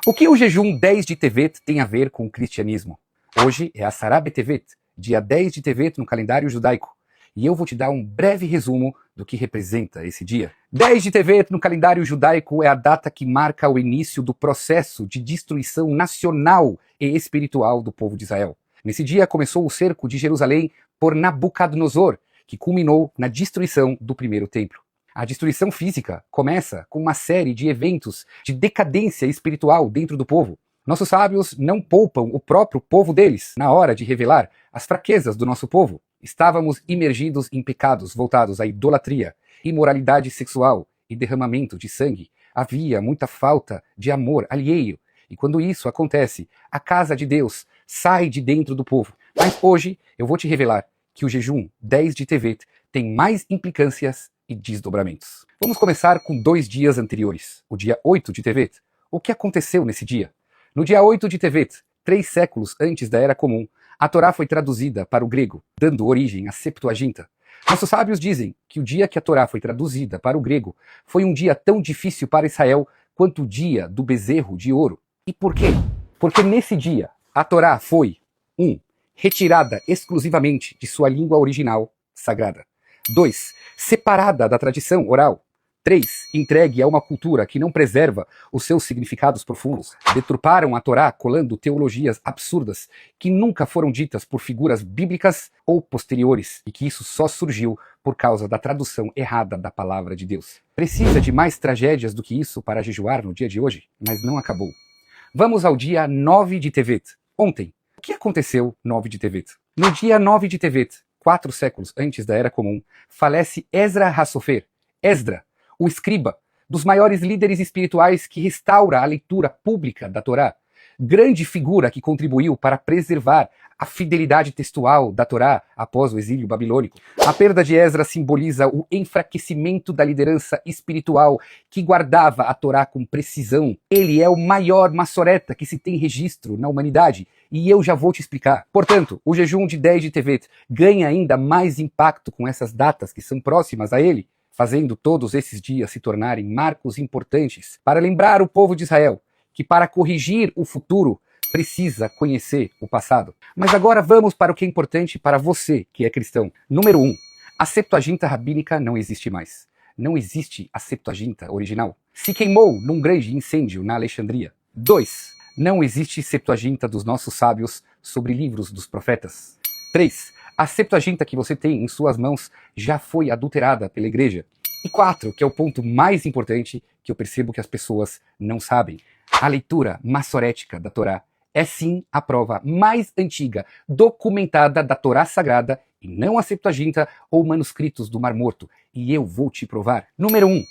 O que o jejum 10 de Tevet tem a ver com o cristianismo? Hoje é a Asara B'Tevet, dia 10 de Tevet no calendário judaico. E eu vou te dar um breve resumo do que representa esse dia. 10 de Tevet no calendário judaico é a data que marca o início do processo de destruição nacional e espiritual do povo de Israel. Nesse dia começou o cerco de Jerusalém por Nabucodonosor, que culminou na destruição do primeiro templo. A destruição física começa com uma série de eventos de decadência espiritual dentro do povo. Nossos sábios não poupam o próprio povo deles na hora de revelar as fraquezas do nosso povo. Estávamos imergidos em pecados voltados à idolatria, imoralidade sexual e derramamento de sangue. Havia muita falta de amor alheio. E quando isso acontece, a casa de Deus sai de dentro do povo. Mas hoje eu vou te revelar que o jejum 10 de Tevet tem mais implicâncias e desdobramentos. Vamos começar com 2 dias anteriores. O dia 8 de Tevet. O que aconteceu nesse dia? No dia 8 de Tevet, 3 séculos antes da Era Comum, a Torá foi traduzida para o grego, dando origem à Septuaginta. Nossos sábios dizem que o dia que a Torá foi traduzida para o grego foi um dia tão difícil para Israel quanto o dia do bezerro de ouro. E por quê? Porque nesse dia a Torá foi 1. Retirada exclusivamente de sua língua original sagrada. 2. Separada da tradição oral. 3. Entregue a uma cultura que não preserva os seus significados profundos. Deturparam a Torá colando teologias absurdas que nunca foram ditas por figuras bíblicas ou posteriores e que isso só surgiu por causa da tradução errada da palavra de Deus. Precisa de mais tragédias do que isso para jejuar no dia de hoje? Mas não acabou. Vamos ao dia 9 de Tevet. Ontem. O que aconteceu 9 de Tevet? No dia 9 de Tevet, 4 séculos antes da Era Comum, falece Ezra HaSofer, Esdra, o escriba, dos maiores líderes espirituais que restaura a leitura pública da Torá. Grande figura que contribuiu para preservar a fidelidade textual da Torá após o exílio babilônico. A perda de Esdra simboliza o enfraquecimento da liderança espiritual que guardava a Torá com precisão. Ele é o maior maçoreta que se tem registro na humanidade e eu já vou te explicar. Portanto, o jejum de 10 de Tevet ganha ainda mais impacto com essas datas que são próximas a ele, fazendo todos esses dias se tornarem marcos importantes para lembrar o povo de Israel que para corrigir o futuro precisa conhecer o passado. Mas agora vamos para o que é importante para você que é cristão. Número 1. A Septuaginta rabínica não existe mais. Não existe a Septuaginta original. Se queimou num grande incêndio na Alexandria. 2. Não existe Septuaginta dos nossos sábios sobre livros dos profetas. 3. A Septuaginta que você tem em suas mãos já foi adulterada pela igreja. E 4, que é o ponto mais importante que eu percebo que as pessoas não sabem. A leitura maçorética da Torá é sim a prova mais antiga documentada da Torá Sagrada e não a Septuaginta ou manuscritos do Mar Morto. E eu vou te provar. Número 1.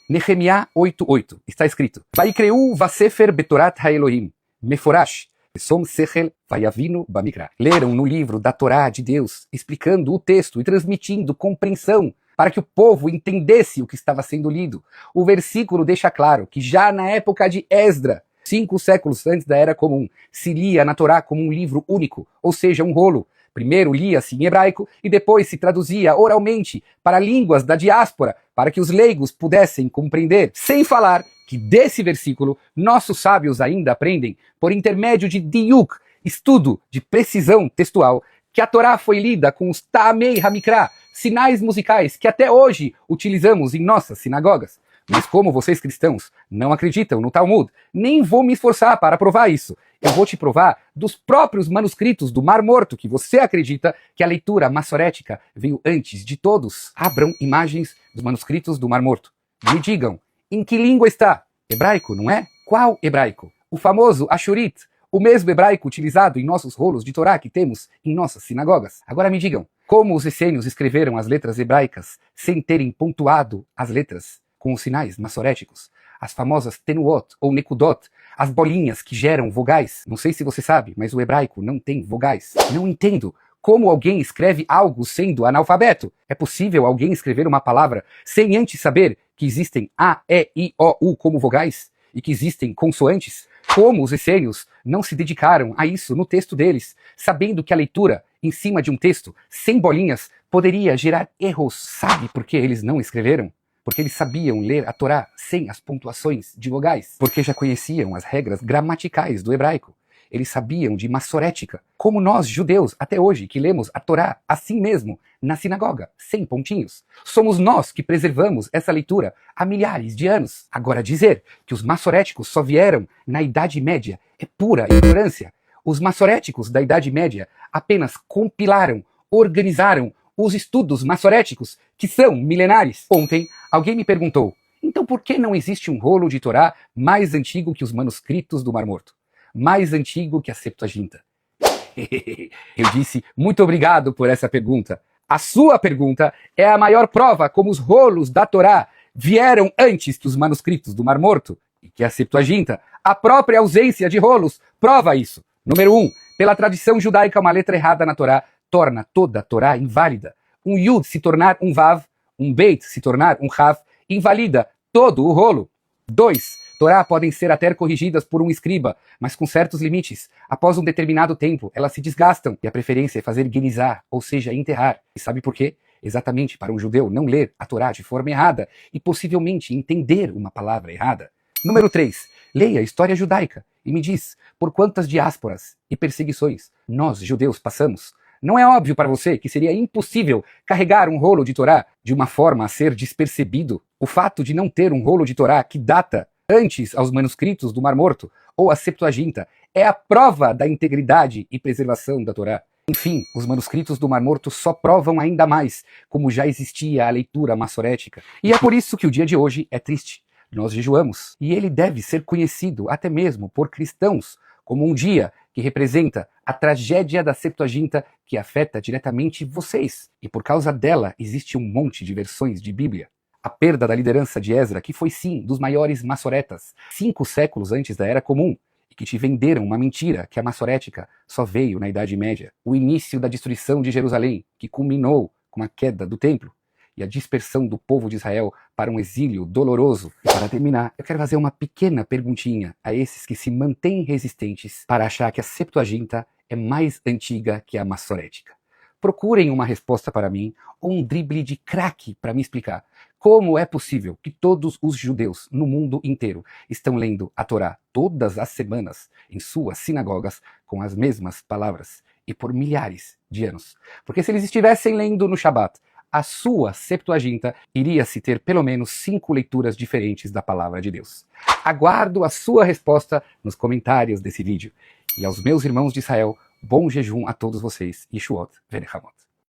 Nehemiah 8:8. Está escrito: Vaikreu vasefer betorat haElohim, meforash, som sechel vayavinu bamikra. Leram no livro da Torá de Deus, explicando o texto e transmitindo compreensão para que o povo entendesse o que estava sendo lido. O versículo deixa claro que já na época de Esdra, 5 séculos antes da Era Comum, se lia na Torá como um livro único, ou seja, um rolo. Primeiro lia-se em hebraico e depois se traduzia oralmente para línguas da diáspora, para que os leigos pudessem compreender. Sem falar que desse versículo, nossos sábios ainda aprendem, por intermédio de diuk, estudo de precisão textual, que a Torá foi lida com os Ta'amei Hamikra, sinais musicais que até hoje utilizamos em nossas sinagogas. Mas como vocês cristãos não acreditam no Talmud, nem vou me esforçar para provar isso. Eu vou te provar dos próprios manuscritos do Mar Morto que você acredita que a leitura maçorética veio antes de todos. Abram imagens dos manuscritos do Mar Morto. Me digam, em que língua está? Hebraico, não é? Qual hebraico? O famoso Ashurit, o mesmo hebraico utilizado em nossos rolos de Torá que temos em nossas sinagogas. Agora me digam, como os essênios escreveram as letras hebraicas sem terem pontuado as letras com os sinais maçoréticos? As famosas tenuot ou nekudot, as bolinhas que geram vogais. Não sei se você sabe, mas o hebraico não tem vogais. Não entendo como alguém escreve algo sendo analfabeto. É possível alguém escrever uma palavra sem antes saber que existem A, E, I, O, U como vogais? E que existem consoantes? Como os essênios não se dedicaram a isso no texto deles, sabendo que a leitura em cima de um texto sem bolinhas poderia gerar erros? Sabe por que eles não escreveram? porque eles sabiam ler a Torá sem as pontuações de vogais, porque já conheciam as regras gramaticais do hebraico. Eles sabiam de massorética, como nós, judeus, até hoje, que lemos a Torá assim mesmo, na sinagoga, sem pontinhos. Somos nós que preservamos essa leitura há milhares de anos. Agora, dizer que os massoréticos só vieram na Idade Média é pura ignorância. Os massoréticos da Idade Média apenas compilaram, organizaram os estudos massoréticos, que são milenares. Ontem, alguém me perguntou, então por que não existe um rolo de Torá mais antigo que os manuscritos do Mar Morto? Mais antigo que a Septuaginta? Eu disse, muito obrigado por essa pergunta. A sua pergunta é a maior prova como os rolos da Torá vieram antes que os manuscritos do Mar Morto e que a Septuaginta. A própria ausência de rolos prova isso. Número 1. Pela tradição judaica, uma letra errada na Torá torna toda a Torá inválida. Um Yud se tornar um Vav, um Beit se tornar um Rav, invalida todo o rolo. 2. Torá podem ser até corrigidas por um escriba, mas com certos limites. Após um determinado tempo, elas se desgastam e a preferência é fazer guinizar, ou seja, enterrar. E sabe por quê? Exatamente para um judeu não ler a Torá de forma errada e possivelmente entender uma palavra errada. Número 3. Leia a história judaica e me diz por quantas diásporas e perseguições nós, judeus, passamos. Não é óbvio para você que seria impossível carregar um rolo de Torá de uma forma a ser despercebido? O fato de não ter um rolo de Torá que data antes aos manuscritos do Mar Morto ou a Septuaginta é a prova da integridade e preservação da Torá. Enfim, os manuscritos do Mar Morto só provam ainda mais como já existia a leitura massorética. E é por isso que o dia de hoje é triste. Nós jejuamos, e ele deve ser conhecido até mesmo por cristãos como um dia que representa a tragédia da Septuaginta que afeta diretamente vocês. E por causa dela existe um monte de versões de Bíblia. A perda da liderança de Esdra, que foi sim dos maiores massoretas, 5 séculos antes da Era Comum, e que te venderam uma mentira que a massorética só veio na Idade Média. O início da destruição de Jerusalém, que culminou com a queda do templo, e a dispersão do povo de Israel para um exílio doloroso. E para terminar, eu quero fazer uma pequena perguntinha a esses que se mantêm resistentes para achar que a Septuaginta é mais antiga que a massorética. Procurem uma resposta para mim ou um drible de craque para me explicar como é possível que todos os judeus no mundo inteiro estão lendo a Torá todas as semanas em suas sinagogas com as mesmas palavras e por milhares de anos. Porque se eles estivessem lendo no Shabat, a sua Septuaginta iria-se ter pelo menos 5 leituras diferentes da palavra de Deus. Aguardo a sua resposta nos comentários desse vídeo. E aos meus irmãos de Israel, bom jejum a todos vocês. Yeshuot Verechamot.